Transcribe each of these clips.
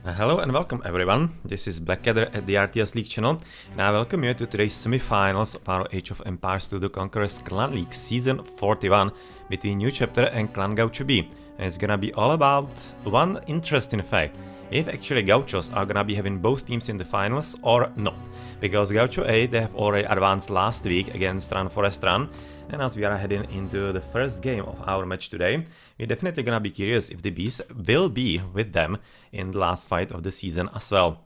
Hello and welcome everyone, this is Blackadder at the RTS League channel, and I welcome you to today's semi-finals of our Age of Empires 2 Conquerors Clan League Season 41 between New Chapter and Clan Gaucho B. And it's gonna be all about one interesting fact, if actually Gauchos are gonna be having both teams in the finals or not. Because Gaucho A, they have already advanced last week against Run Forest Run, and as we are heading into the first game of our match today, we're definitely gonna be curious if the bees will be with them in the last fight of the season as well.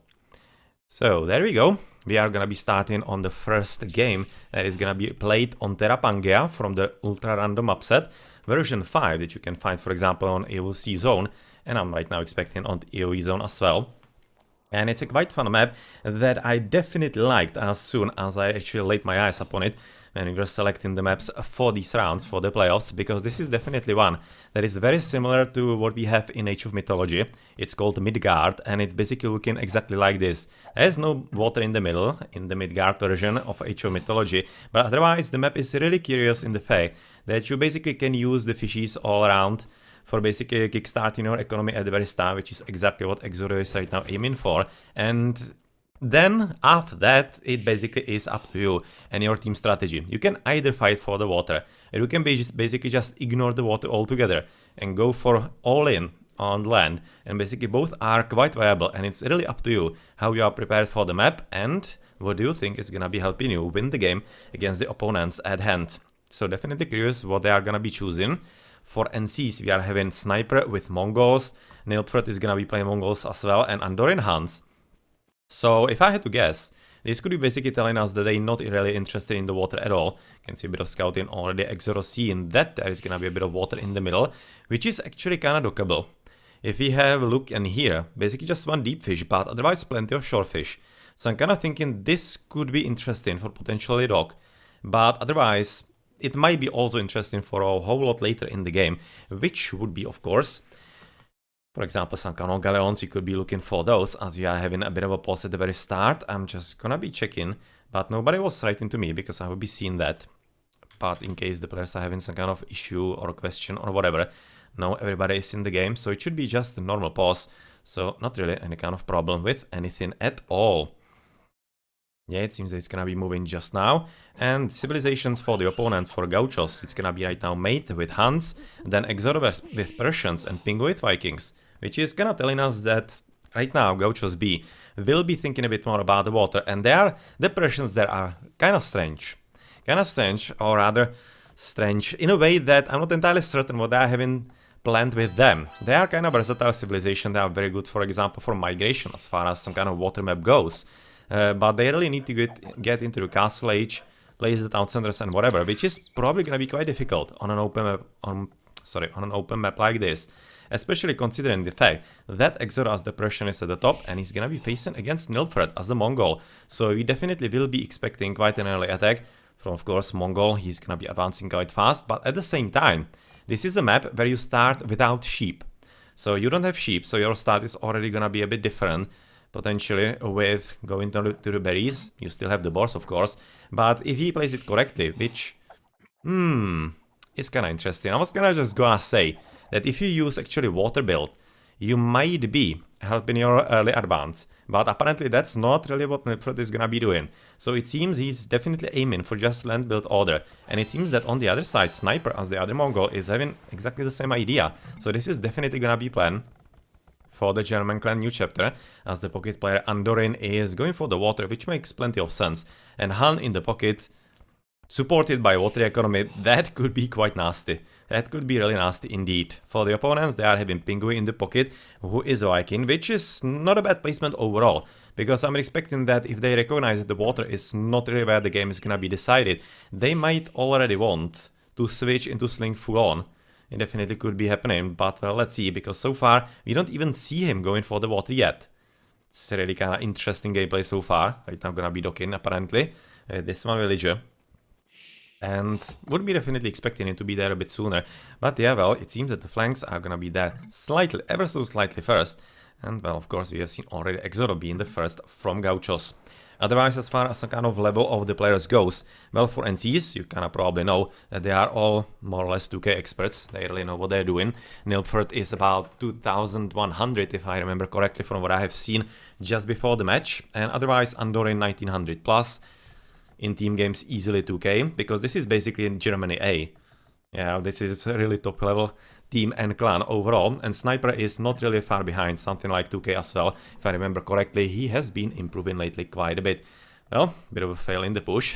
So there we go. We are gonna be starting on the first game that is gonna be played on Terra Pangea from the Ultra Random upset version 5 that you can find, for example, on AoC Zone, and I'm right now expecting on AoE Zone as well. And it's a quite fun map that I definitely liked as soon as I actually laid my eyes upon it when we were selecting the maps for these rounds, for the playoffs, because this is definitely one that is very similar to what we have in Age of Mythology. It's called Midgard, and it's basically looking exactly like this. There's no water in the middle, in the Midgard version of Age of Mythology, but otherwise the map is really curious in the fact that you basically can use the fishies all around for basically kickstarting your economy at the very start, which is exactly what Exodo is right now aiming for. And then after that, it basically is up to you and your team strategy. You can either fight for the water, or you can basically just ignore the water altogether and go for all in on land. And basically both are quite viable, and it's really up to you how you are prepared for the map and what do you think is gonna be helping you win the game against the opponents at hand. So definitely curious what they are gonna be choosing. For NCs, we are having Sniper with Mongols, Nilfred is gonna be playing Mongols as well, and Andorian Huns. So if I had to guess, this could be basically telling us that they're not really interested in the water at all. You can see a bit of scouting already, Exodo seeing that there is gonna be a bit of water in the middle, which is actually kinda dockable. If we have a look in here, basically just one deep fish, but otherwise plenty of short fish. So I'm kinda thinking this could be interesting for potentially dock, but otherwise it might be also interesting for a whole lot later in the game, which would be, of course, for example, some cannon galleons. You could be looking for those, as we are having a bit of a pause at the very start. I'm just gonna be checking, but nobody was writing to me because I will be seeing that. But in case the players are having some kind of issue or question or whatever, no, everybody is in the game, so it should be just a normal pause. So not really any kind of problem with anything at all. Yeah, it seems that it's gonna be moving just now. And civilizations for the opponents, for Gauchos, it's gonna be right now Mate with Huns, then Exodo with Persians and Pingu with Vikings, which is kinda telling us that right now Gauchos B will be thinking a bit more about the water, and the Persians there are kinda strange. Kinda strange, or rather strange, in a way that I'm not entirely certain what they are having planned with them. They are kind of versatile civilization, they are very good, for example, for migration as far as some kind of water map goes. But they really need to get into the castle age, place the town centers and whatever, which is probably gonna be quite difficult on an open map, on an open map like this. Especially considering the fact that Exodo as the Persian is at the top and he's gonna be facing against Nilfred as the Mongol. So we definitely will be expecting quite an early attack from, of course, Mongol. He's gonna be advancing quite fast, but at the same time, this is a map where you start without sheep. So you don't have sheep, so your start is already gonna be a bit different. Potentially with going to the berries. You still have the boars, of course, but if he plays it correctly, which is kind of interesting. I was gonna say that if you use actually water build, you might be helping your early advance, but apparently that's not really what Nilfred is gonna be doing. So it seems he's definitely aiming for just land build order, and it seems that on the other side, Sniper as the other Mongol is having exactly the same idea. So this is definitely gonna be planned for the German clan New Chapter, as the pocket player Andorin is going for the water, which makes plenty of sense. And Han in the pocket, supported by water economy, that could be quite nasty. That could be really nasty indeed. For the opponents, they are having Pingu in the pocket, who is a Viking, which is not a bad placement overall, because I'm expecting that if they recognize that the water is not really where the game is gonna be decided, they might already want to switch into Sling full on. It definitely could be happening, but well, let's see, because so far we don't even see him going for the water yet. It's really kind of interesting gameplay so far. Right now I'm gonna be docking, apparently, this one villager. And would be definitely expecting him to be there a bit sooner. But yeah, well, it seems that the flanks are gonna be there slightly, ever so slightly first. And well, of course, we have seen already Exodo being the first from Gauchos. Otherwise, as far as the kind of level of the players goes, well, for NCs, you kind of probably know that they are all more or less 2K experts. They really know what they're doing. Nilford is about 2100, if I remember correctly, from what I have seen just before the match. And otherwise, Andorin 1900 plus. In team games, easily 2K, because this is basically in Germany A. Yeah, this is a really top level team and clan overall, and Sniper is not really far behind, something like 2K as well. If I remember correctly, he has been improving lately quite a bit. Well, bit of a fail in the push.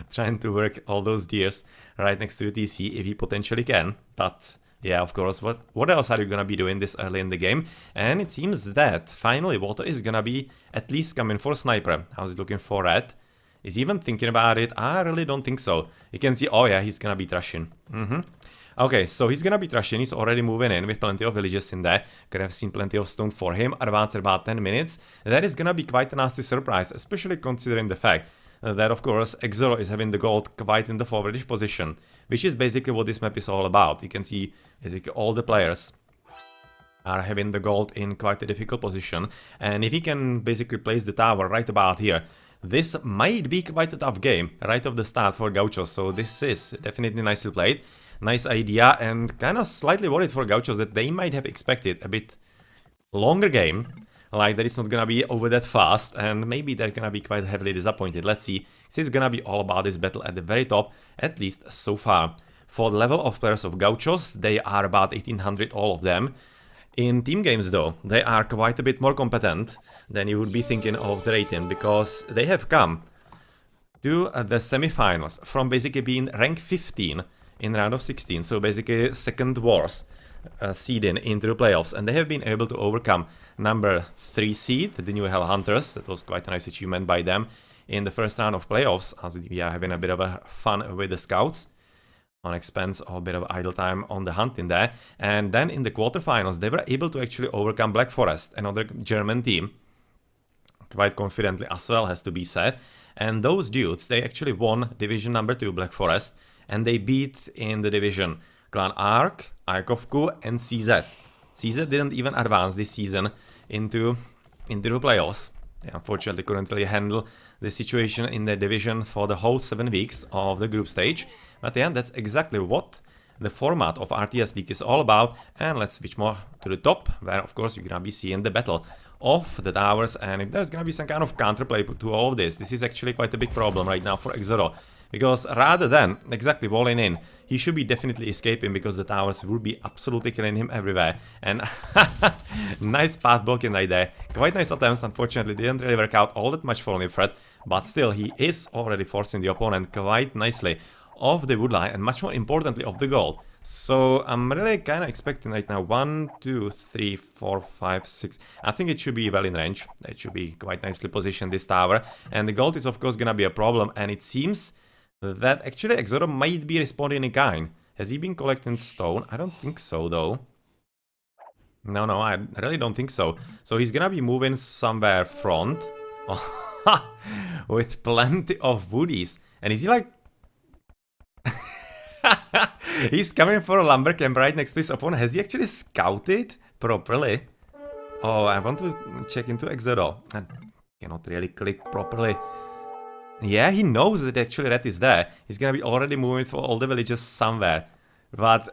Trying to work all those deers right next to the TC if he potentially can, but yeah, of course, what else are you gonna be doing this early in the game? And it seems that finally Water is gonna be at least coming for Sniper. How's he looking for Red? Is he even thinking about it? I really don't think so. You can see, oh yeah, he's gonna be trashing. Okay, so he's gonna be trashing. He's already moving in with plenty of villages in there. Could have seen plenty of stone for him. Advance about 10 minutes. That is gonna be quite a nasty surprise, especially considering the fact that, of course, Exoro is having the gold quite in the forwardish position, which is basically what this map is all about. You can see basically all the players are having the gold in quite a difficult position, and if he can basically place the tower right about here, this might be quite a tough game right off the start for Gaucho, so this is definitely nicely played. Nice idea, and kind of slightly worried for Gauchos that they might have expected a bit longer game, like that it's not gonna be over that fast, and maybe they're gonna be quite heavily disappointed. Let's see. This is gonna be all about this battle at the very top, at least so far. For the level of players of Gauchos, they are about 1800, all of them. In team games though, they are quite a bit more competent than you would be thinking of the rating, because they have come to the semifinals from basically being rank 15 in round of 16, so basically second worst seeding into the playoffs, and they have been able to overcome number 3 seed, the New Hell Hunters. That was quite a nice achievement by them in the first round of playoffs, as we are having a bit of a fun with the scouts on expense of a bit of idle time on the hunt in there. And then in the quarterfinals, they were able to actually overcome Black Forest, another German team, quite confidently as well, has to be said. And those dudes, they actually won division number 2, Black Forest, and they beat in the division Clan Ark, Aikovku, and CZ. CZ didn't even advance this season into the playoffs. They unfortunately couldn't really handle the situation in the division for the whole 7 weeks of the group stage. But yeah, that's exactly what the format of RTS League is all about. And let's switch more to the top, where of course you're gonna be seeing the battle of the towers. And if there's gonna be some kind of counterplay to all of this, this is actually quite a big problem right now for Exoro. Because rather than exactly walling in, he should be definitely escaping, because the towers will be absolutely killing him everywhere. And nice path blocking right there. Quite nice attempts, unfortunately didn't really work out all that much for Nilfred, but still he is already forcing the opponent quite nicely off the woodline, and much more importantly off the goal. So I'm really kind of expecting right now 1, 2, 3, 4, 5, 6. I think it should be well in range. It should be quite nicely positioned, this tower. And the gold is of course gonna be a problem, and it seems that actually Exoro might be responding in kind. Has he been collecting stone? I don't think so though. No, I really don't think so. So he's gonna be moving somewhere front with plenty of woodies. And is he like... He's coming for a lumber camp right next to his opponent. Has he actually scouted properly? Oh, I want to check into Exoro. I cannot really click properly. Yeah, he knows that actually Red is there. He's gonna be already moving for all the villages somewhere. But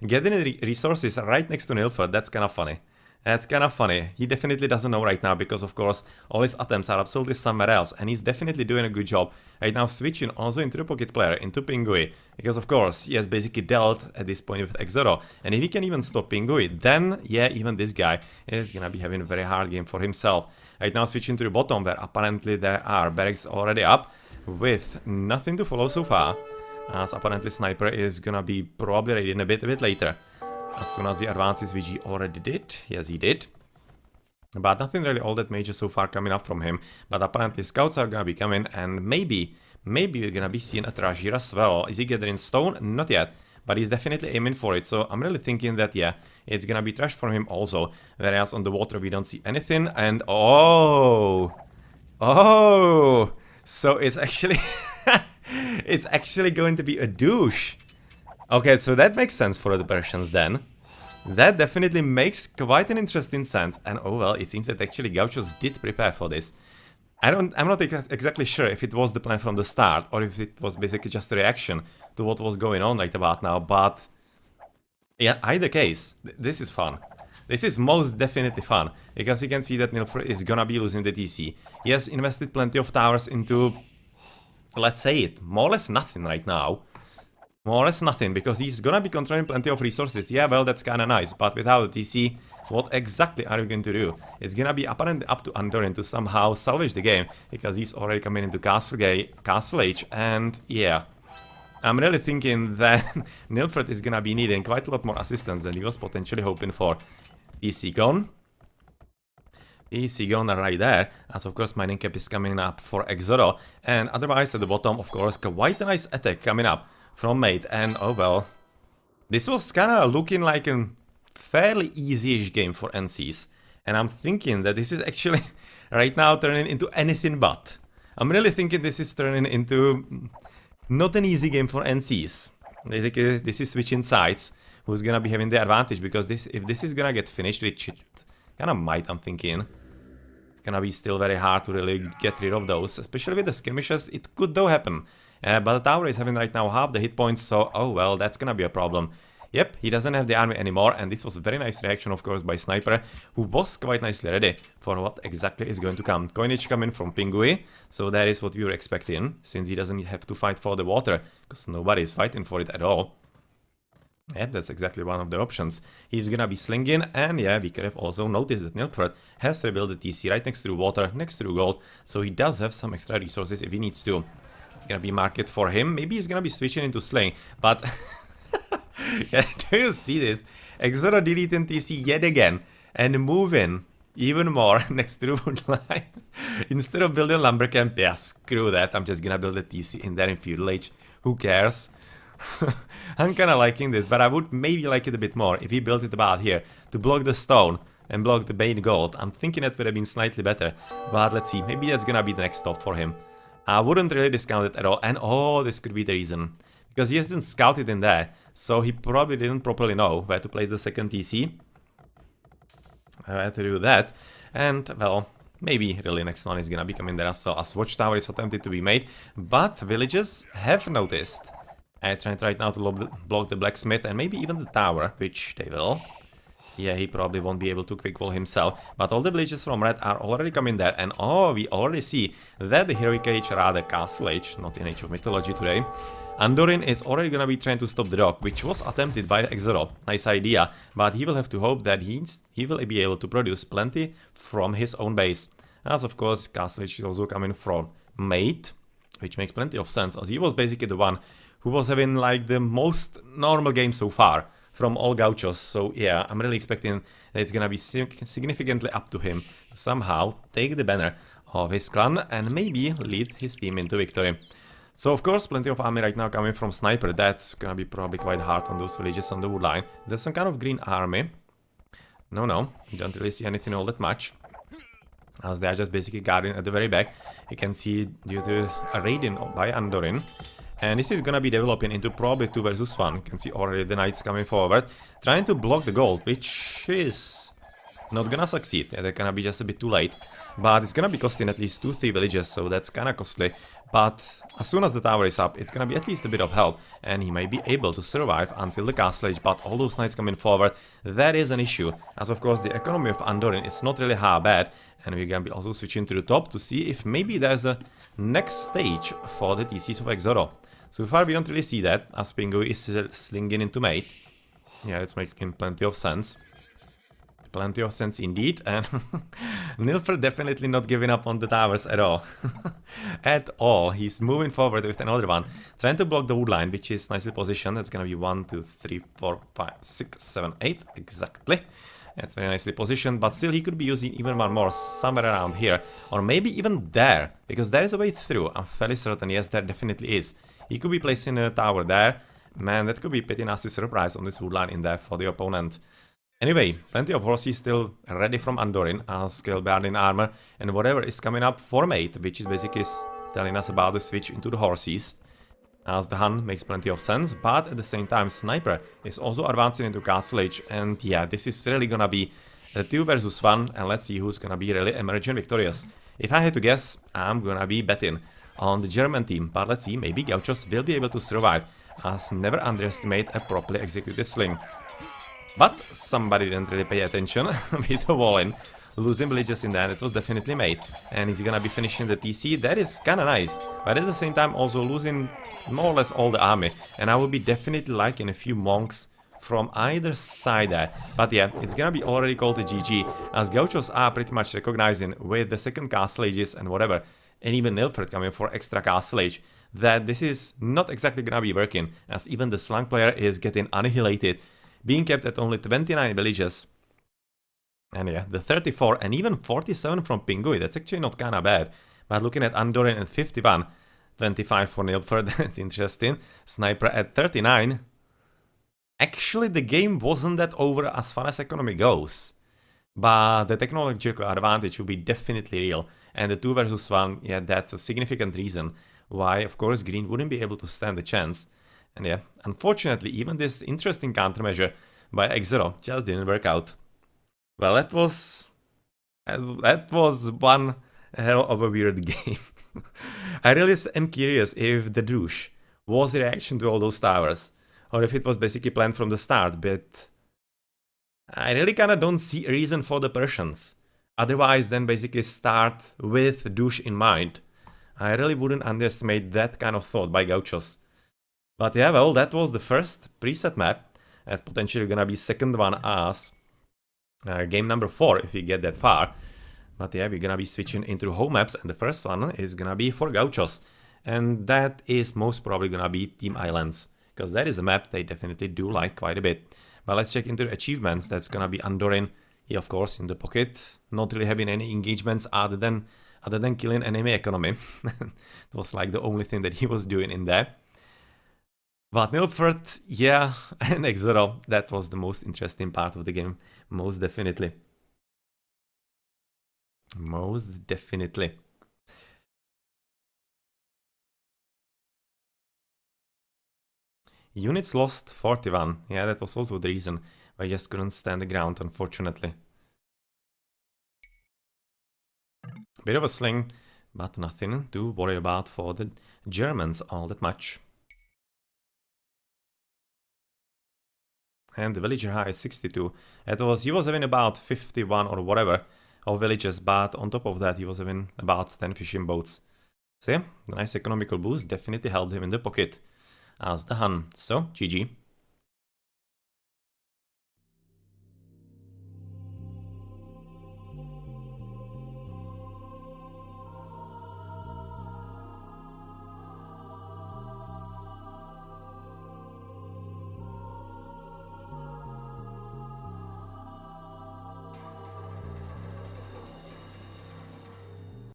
getting resources right next to Nilford, that's kind of funny. That's kind of funny. He definitely doesn't know right now, because of course all his attempts are absolutely somewhere else, and he's definitely doing a good job right now switching also into the pocket player, into Pingui, because of course he has basically dealt at this point with Exoro, and if he can even stop Pingui, then yeah, even this guy is gonna be having a very hard game for himself. Right now switching to the bottom, where apparently there are barracks already up with nothing to follow so far, as apparently Sniper is gonna be probably ready in a bit later, as soon as he advances, which he already did. Yes, he did. But nothing really all that major so far coming up from him. But apparently scouts are gonna be coming, and maybe we're gonna be seeing a trash here as well. Is he gathering stone? Not yet, but he's definitely aiming for it. So I'm really thinking that, yeah, it's gonna be trash for him also. Whereas on the water we don't see anything, and oh, so it's actually it's actually going to be a douche. Okay, so that makes sense for the Persians then. That definitely makes quite an interesting sense. And oh well, it seems that actually Gauchos did prepare for this. I'm not exactly sure if it was the plan from the start or if it was basically just a reaction to what was going on right about now, but yeah, either case, this is fun. This is most definitely fun, because you can see that Nilfred is gonna be losing the TC. He has invested plenty of towers into, let's say it, more or less nothing right now. More or less nothing, because he's gonna be controlling plenty of resources. Yeah, well, that's kinda nice, but without the TC, what exactly are you going to do? It's gonna be apparently up to Andorin to somehow salvage the game, because he's already coming into Castle Age, and yeah. I'm really thinking that Nilfred is gonna be needing quite a lot more assistance than he was potentially hoping for. EC gone. EC gone right there, as of course mining cap is coming up for Exoro. And otherwise at the bottom, of course, quite a nice attack coming up from Mate. And oh well, this was kinda looking like a fairly easy-ish game for NCs. And I'm thinking that this is actually right now turning into anything but. I'm really thinking this is turning into not an easy game for NCs. Basically, this is switching sides. Who's gonna be having the advantage? Because if this is gonna get finished, which it kinda might, I'm thinking. It's gonna be still very hard to really get rid of those. Especially with the skirmishes, it could though happen. But the tower is having right now half the hit points, so oh well, that's gonna be a problem. Yep, he doesn't have the army anymore, and this was a very nice reaction, of course, by Sniper, who was quite nicely ready for what exactly is going to come. Coinage coming from Pingui, so that is what we were expecting, since he doesn't have to fight for the water, because nobody is fighting for it at all. Yep, that's exactly one of the options. He's gonna be slinging, and yeah, we could have also noticed that Nilfred has rebuilt the TC right next to water, next to gold, so he does have some extra resources if he needs to. Gonna be market for him, maybe he's gonna be switching into sling, but... Yeah, do you see this? Exoro deleting TC yet again and moving even more next to the wood line. Instead of building a lumber camp, yeah, screw that. I'm just gonna build a TC in there in Feudal Age. Who cares? I'm kinda liking this, but I would maybe like it a bit more if he built it about here to block the stone and block the bait gold. I'm thinking that would have been slightly better, but let's see. Maybe that's gonna be the next stop for him. I wouldn't really discount it at all, and oh, this could be the reason. Because he hasn't scouted in there, so he probably didn't properly know where to place the second TC. I had to do that, and well, maybe really next one is gonna be coming there as well, as watchtower is attempted to be made, but villagers have noticed. I tried right now to block the blacksmith and maybe even the tower, which they will. Yeah, he probably won't be able to quick wall himself, but all the villagers from red are already coming there, and oh, we already see that the heroic age, rather Castle Age, not in Age of Mythology today, Andorin is already gonna be trying to stop the dog, which was attempted by Exoro. Nice idea, but he will have to hope that he will be able to produce plenty from his own base. As of course, Castle Age is also coming from Mate, which makes plenty of sense, as he was basically the one who was having like the most normal game so far from all Gauchos. So yeah, I'm really expecting that it's gonna be significantly up to him to somehow take the banner of his clan and maybe lead his team into victory. So of course, plenty of army right now coming from Sniper. That's gonna be probably quite hard on those villages on the wood line. There's some kind of green army. No, you don't really see anything all that much, as they are just basically guarding at the very back. You can see due to a raiding by Andorin. And this is gonna be developing into probably 2 versus 1. You can see already the knights coming forward, trying to block the gold, which is not gonna succeed. They're gonna be just a bit too late. But it's gonna be costing at least 2-3 villages, so that's kinda costly. But as soon as the tower is up, it's gonna be at least a bit of help, and he may be able to survive until the castle age. But all those knights coming forward, that is an issue, as of course the economy of Andorin is not really how bad, and we're gonna be also switching to the top to see if maybe there's a next stage for the TCs of Exoro. So far we don't really see that, as Pingu is slinging into Mate. Yeah, it's making plenty of sense. Plenty of sense indeed, and Nilfred definitely not giving up on the towers at all. At all. He's moving forward with another one, trying to block the wood line, which is nicely positioned. That's gonna be 1, 2, 3, 4, 5, 6, 7, 8, exactly. That's very nicely positioned, but still he could be using even one more somewhere around here, or maybe even there, because there is a way through. I'm fairly certain, yes, there definitely is. He could be placing a tower there. Man, that could be a pretty nasty surprise on this wood line in there for the opponent. Anyway, plenty of horses still ready from Andorin, as Skillbard in armor, and whatever is coming up for Mate, which is basically telling us about the switch into the horses. As the Hun makes plenty of sense, but at the same time Sniper is also advancing into Castle Age, and yeah, this is really gonna be a 2 versus 1, and let's see who's gonna be really emerging victorious. If I had to guess, I'm gonna be betting on the German team, but let's see, maybe Gauchos will be able to survive, as never underestimate a properly executed sling. But somebody didn't really pay attention with the wall in. Losing villages in the end, it was definitely made. And he's gonna be finishing the TC, that is kinda nice. But at the same time also losing more or less all the army. And I would be definitely liking a few monks from either side there. But yeah, it's gonna be already called a GG, as Gauchos are pretty much recognizing with the second castle ages and whatever, and even Nilfred coming for extra castle age, that this is not exactly gonna be working, as even the slang player is getting annihilated, being kept at only 29 villages. And yeah, the 34 and even 47 from Pingui, that's actually not kinda bad. But looking at Andorin at 51, 25 for Nilfred, that's interesting. Sniper at 39. Actually, the game wasn't that over as far as economy goes. But the technological advantage will be definitely real. And the 2 versus 1, yeah, that's a significant reason why, of course, Green wouldn't be able to stand a chance. And yeah, unfortunately, even this interesting countermeasure by X0 just didn't work out. Well, that was one hell of a weird game. I really am curious if the douche was a reaction to all those towers, or if it was basically planned from the start, but I really kinda don't see a reason for the Persians. Otherwise than basically start with douche in mind. I really wouldn't underestimate that kind of thought by Gauchos. But yeah, well, that was the first preset map, as potentially gonna be second one as game number 4 if we get that far. But yeah, we're gonna be switching into home maps, and the first one is gonna be for Gauchos. And that is most probably gonna be Team Islands, because that is a map they definitely do like quite a bit. But let's check into the achievements. That's gonna be Andorin, he of course in the pocket, not really having any engagements other than killing enemy economy. It was like the only thing that he was doing in there. But Milford, yeah, and X0, that was the most interesting part of the game, most definitely. Most definitely. Units lost 41. Yeah, that was also the reason why I just couldn't stand the ground, unfortunately. Bit of a sling, but nothing to worry about for the Germans all that much. And the villager high is 62. He was having about 51 or whatever of villages, but on top of that he was having about 10 fishing boats. So yeah, the nice economical boost definitely held him in the pocket as the Hun. So, GG.